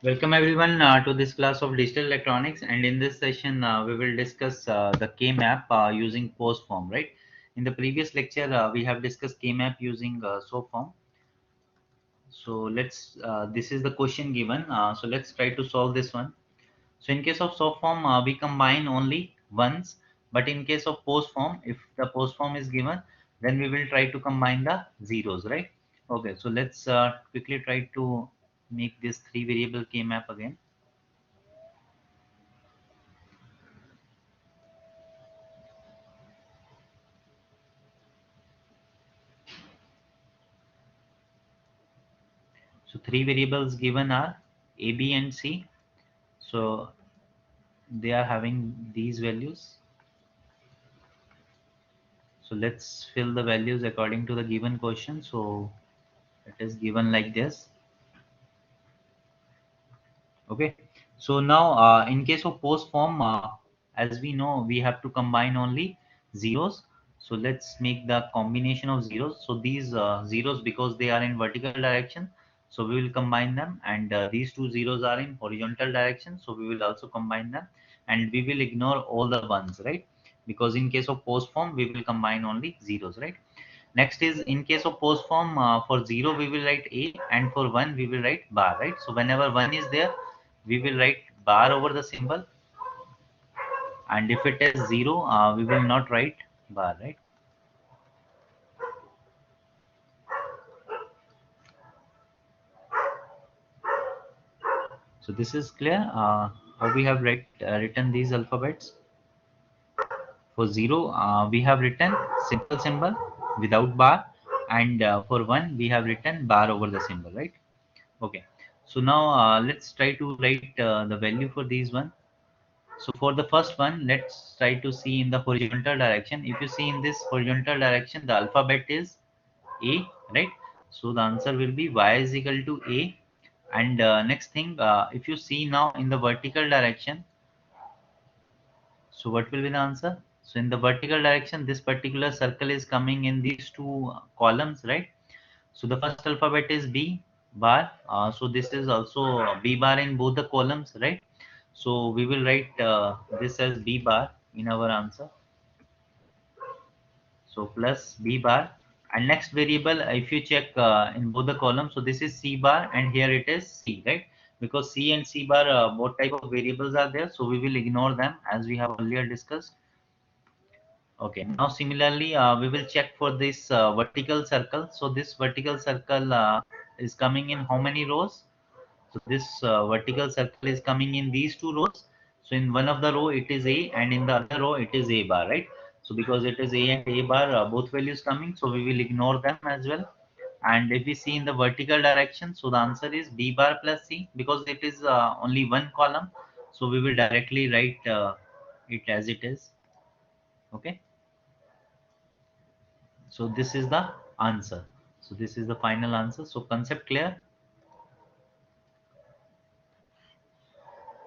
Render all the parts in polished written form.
Welcome everyone to this class of digital electronics, and in this session we will discuss the K-map using post form, right? In the previous lecture we have discussed K-map using SOAP form. So this is the question given. So let's try to solve this one. So in case of SOAP form we combine only ones, but in case of post form, if the post form is given, then we will try to combine the zeros, right? Okay, so let's quickly try to make this three variable K-map again. So three variables given are A, B, and C. So they are having these values. So let's fill the values according to the given question. So it is given like this. Okay. So now in case of post form, as we know, we have to combine only zeros. So let's make the combination of zeros. So these zeros, because they are in vertical direction, so we will combine them, and these two zeros are in horizontal direction, so we will also combine them, and we will ignore all the ones, right? Because in case of post form, we will combine only zeros, right? Next is in case of post form, for 0 we will write A, and for 1 we will write bar, right? So whenever 1 is there, we will write bar over the symbol, and if it is 0, we will not write bar, right? So this is clear how we have written these alphabets. For 0 we have written simple symbol without bar, and for 1 we have written bar over the symbol, right? Okay, so now let's try to write the value for these one. So for the first one, let's try to see in the horizontal direction. If you see in this horizontal direction, the alphabet is A, right? So the answer will be Y is equal to A. And next thing, if you see now in the vertical direction, so what will be the answer? So in the vertical direction, this particular circle is coming in these two columns, right? So the first alphabet is B bar. So this is also B bar in both the columns, right? So we will write this as B bar in our answer. So plus B bar. And next variable, if you check in both the columns, so this is C bar and here it is C, right? Because C and C bar, both type of variables are there. So we will ignore them as we have earlier discussed. Okay, now similarly, we will check for this vertical circle. So this vertical circle is coming in how many rows? So this vertical circle is coming in these two rows. So in one of the row it is A, and in the other row it is A bar, right? So because it is A and A bar, both values coming, so we will ignore them as well. And if we see in the vertical direction, so the answer is B bar plus C, because it is only one column. So we will directly write it as it is. Okay. So this is the answer. So this is the final answer. So concept clear.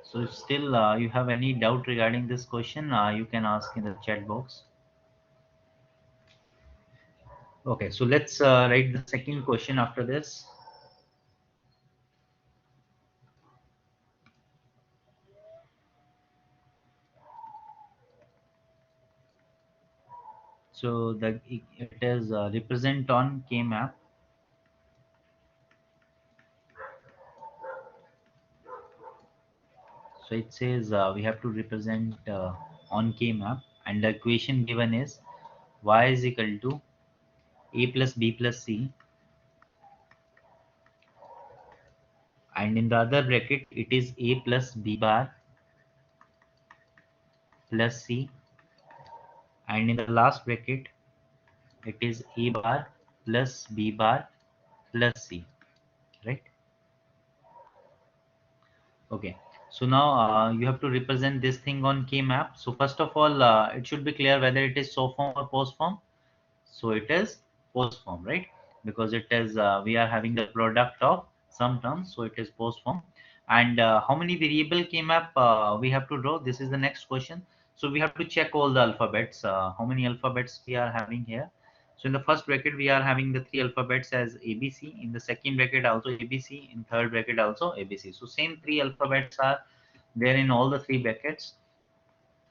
So if still you have any doubt regarding this question, you can ask in the chat box. Okay, so let's write the second question after this. So it is represent on K map. So it says we have to represent on K map, and the equation given is y is equal to a plus b plus c, and in the other bracket it is a plus b bar plus c, and in the last bracket it is a bar plus b bar plus c, right? Okay, so now you have to represent this thing on K map. So first of all, it should be clear whether it is SO form or post form. So it is post form, right? Because it is we are having the product of some terms, so it is post form. And how many variable K map we have to draw? This is the next question. So we have to check all the alphabets. How many alphabets we are having here? So in the first bracket, we are having the three alphabets as ABC. In the second bracket, also ABC. In third bracket, also ABC. So same three alphabets are there in all the three brackets.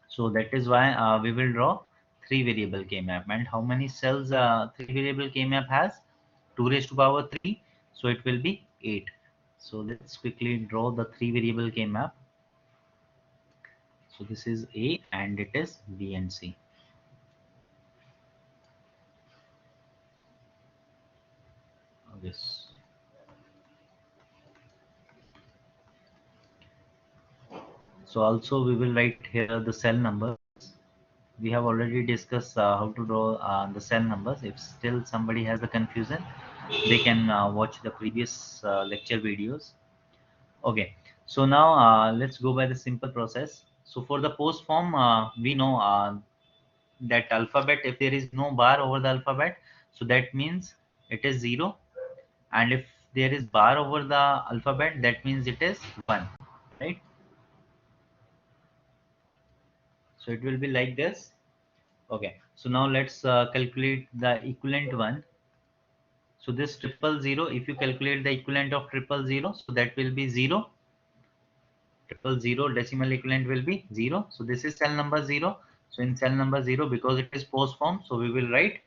So that is why we will draw three variable K map. And how many cells three variable K map has? 2 raised to power 3. So it will be 8. So let's quickly draw the three variable K map. So this is A and it is B and C. This. So also we will write here the cell number. We have already discussed how to draw the cell numbers. If still somebody has a confusion, they can watch the previous lecture videos. Okay, so now let's go by the simple process. So for the post form, we know that alphabet, if there is no bar over the alphabet, so that means it is 0. And if there is bar over the alphabet, that means it is 1, right? So it will be like this. Okay, so now let's calculate the equivalent one. So this triple zero, if you calculate the equivalent of triple zero, so that will be 0. Triple zero decimal equivalent will be 0. So this is cell number 0. So in cell number 0, because it is post form, so we will write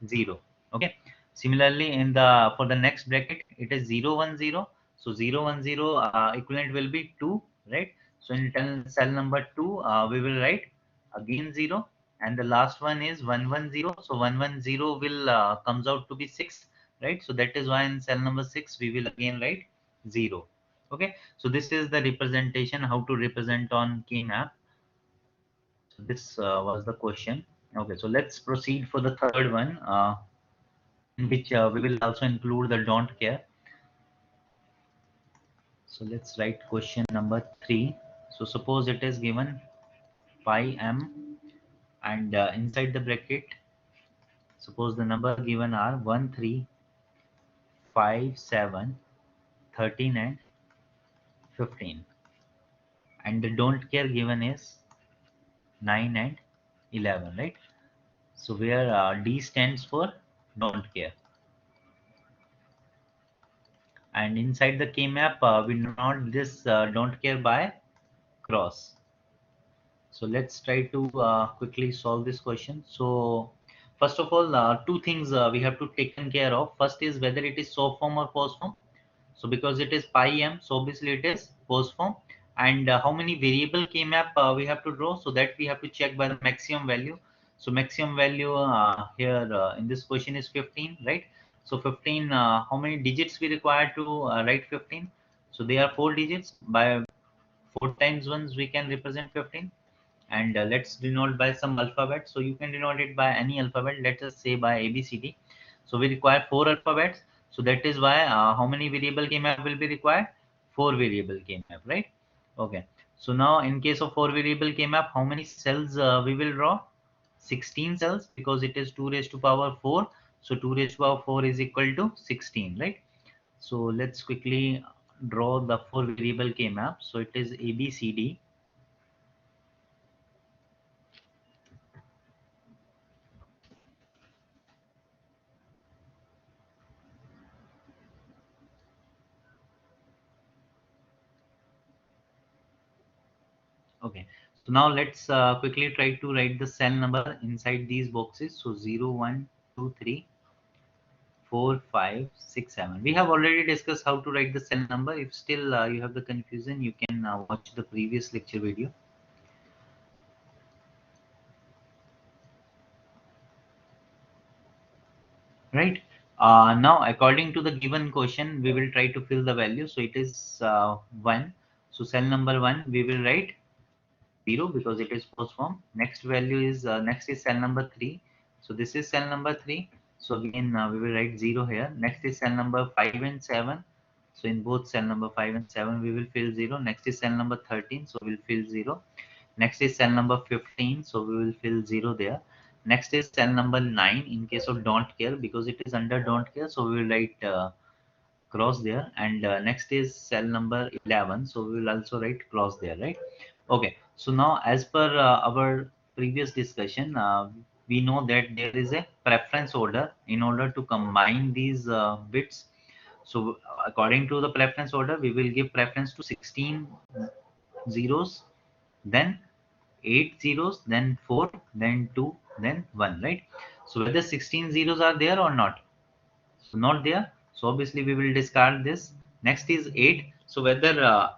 0. Okay. Similarly, in the for the next bracket, it is 0 1 0. So 0 1 0 equivalent will be 2, right? So in cell number 2, we will write again 0, and the last one is 1 1 0. So 1 1 0 will comes out to be 6, right? So that is why in cell number 6 we will again write 0. Okay, so this is the representation, how to represent on K map. So this was the question. Okay, so let's proceed for the third one, in which we will also include the don't care. So let's write question number 3. So suppose it is given pi m, and inside the bracket, suppose the number given are 1 3 5 7 13 and 15, and the don't care given is 9 and 11, right? So where D stands for don't care. And inside the K map, we denote this don't care by cross. So let's try to quickly solve this question. So first of all, two things we have to taken care of. First is whether it is soft form or post form. So because it is pi m, so obviously it is post form. And how many variable K map we have to draw, so that we have to check by the maximum value. So maximum value here in this question is 15, right? So 15, how many digits we require to write 15? So they are 4 digits. By 4 times ones we can represent 15. And let's denote by some alphabet. So you can denote it by any alphabet. Let us say by ABCD. So we require 4 alphabets. So that is why how many variable K map will be required? 4 variable K map, right? Okay. So now in case of 4 variable K map, how many cells we will draw? 16 cells, because it is 2 raised to power 4. So 2 raised to power 4 is equal to 16, right? So let's quickly draw the 4 variable K map. So it is ABCD. Okay, so now let's quickly try to write the cell number inside these boxes. So 0 1 2 3 4 5 6 7. We have already discussed how to write the cell number. If still you have the confusion, you can watch the previous lecture video. Right, now according to the given question, we will try to fill the value. So it is 1. So cell number 1 we will write 0, because it is post form. Next value is next is cell number 3. So this is cell number 3. So again we will write 0 here. Next is cell number 5 and 7. So in both cell number 5 and 7 we will fill 0. Next is cell number 13. So we will fill 0. Next is cell number 15. So we will fill 0 there. Next is cell number 9 in case of don't care, because it is under don't care. So we will write cross there. And next is cell number 11. So we will also write cross there, right? Okay, so now as per our previous discussion, we we know that there is a preference order in order to combine these bits. So according to the preference order, we will give preference to 16 zeros, then 8 zeros, then 4, then 2, then 1, right? So whether 16 zeros are there or not? So not there. So obviously we will discard this. Next is 8. So whether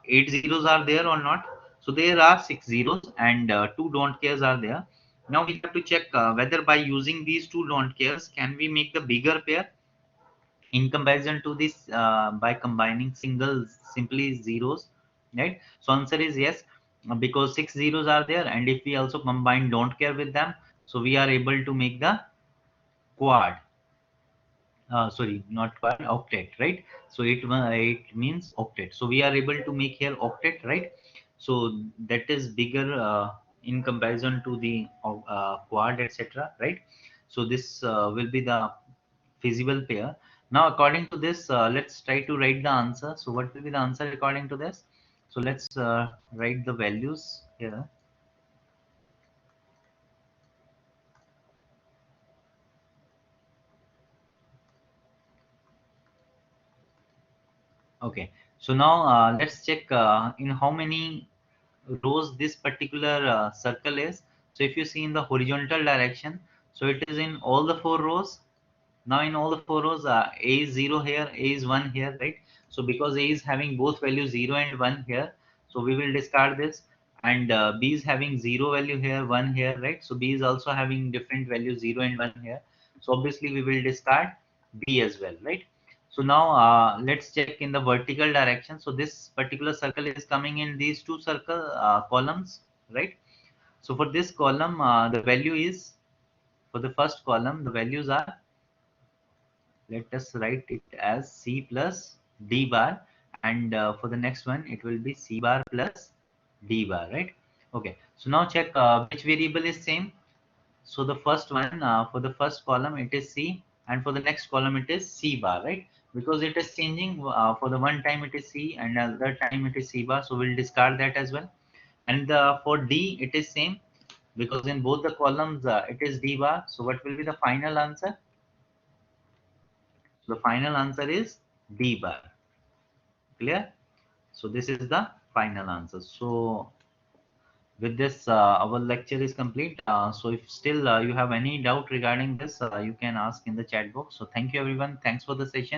8 zeros are there or not? So there are 6 zeros and 2 don't cares are there. Now we have to check whether by using these 2 don't cares, can we make the bigger pair in comparison to this by combining single simply zeros, right? So answer is yes, because 6 zeros are there, and if we also combine don't care with them, so we are able to make the quad, sorry, not quad, octet, right? So it means octet, so we are able to make here octet, right? So that is bigger in comparison to the quad, etc., right? So this will be the feasible pair. Now according to this, let's try to write the answer. So what will be the answer according to this? So let's write the values here. Okay, so now let's check in how many rows this particular circle is. So if you see in the horizontal direction, so it is in all the 4 rows. Now in all the 4 rows, A is 0 here, A is 1 here, right? So because A is having both values 0 and 1 here, so we will discard this. And B is having 0 value here, 1 here, right? So B is also having different values 0 and 1 here. So obviously we will discard B as well, right? So now let's check in the vertical direction. So this particular circle is coming in these two circle columns, right? So for this column, the value is, for the first column, the values are, let us write it as C plus D bar, and for the next one it will be C bar plus D bar, right? Okay, so now check which variable is same. So the first one, for the first column it is C, and for the next column it is C bar, right? Because it is changing, for the one time it is C and another time it is C bar, so we'll discard that as well. And for D it is same, because in both the columns it is D bar. So what will be the final answer? So the final answer is D bar. Clear? So this is the final answer. So with this, our lecture is complete. So if still you have any doubt regarding this, you can ask in the chat box. So thank you everyone. Thanks for the session.